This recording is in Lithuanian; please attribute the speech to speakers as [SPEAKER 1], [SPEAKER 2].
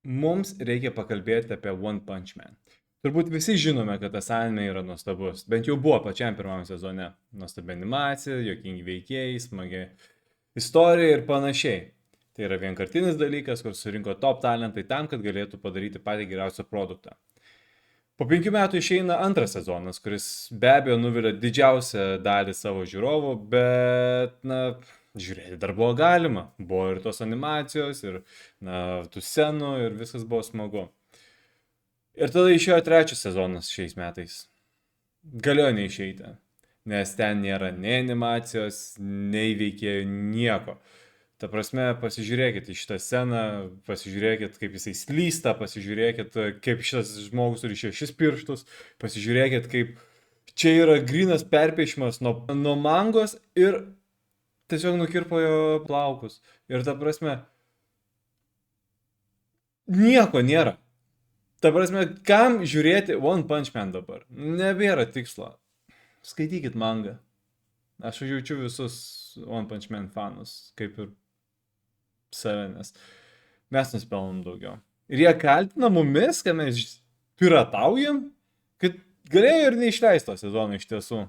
[SPEAKER 1] Mums reikia pakalbėti apie One Punch Man. Turbūt visi žinome, kad tas anime yra nuostabus. Bent jau buvo pačiam pirmam sezone. Nuostabi animacija, juokingi veikėjai, smagi istorija ir panašiai. Tai yra vienkartinis dalykas, kur surinko top talentai tam, kad galėtų padaryti patį geriausią produktą. Po 5 metų išeina antras sezonas, kuris be abejo nuvilia didžiausią dalį savo žiūrovų, bet, žiūrėti dar buvo galima. Buvo ir tos animacijos, ir, tų scenų, ir viskas buvo smagu. Ir tada išėjo trečias sezonas šiais metais. Galėjo neišeiti, nes ten nėra nei animacijos, nei veikėjų, nieko. Ta prasme, pasižiūrėkit į šitą sceną, pasižiūrėkit, kaip jisai slysta, pasižiūrėkit, kaip šitas žmogus turi 6 pirštus, pasižiūrėkit, kaip čia yra grynas perpiešimas nuo mangos ir tiesiog nukirpo jo plaukus. Ir ta prasme, nieko nėra. Ta prasme, kam žiūrėti One Punch Man dabar? Nebėra tikslo. Skaitykit mangą. Aš užjaučiu visus One Punch Man fanus, kaip ir save, nes mes nuspelnom daugiau. Ir jie kaltina mumis, kad mes pirataujam, kad galėjo ir neišleisto sezono iš tiesų.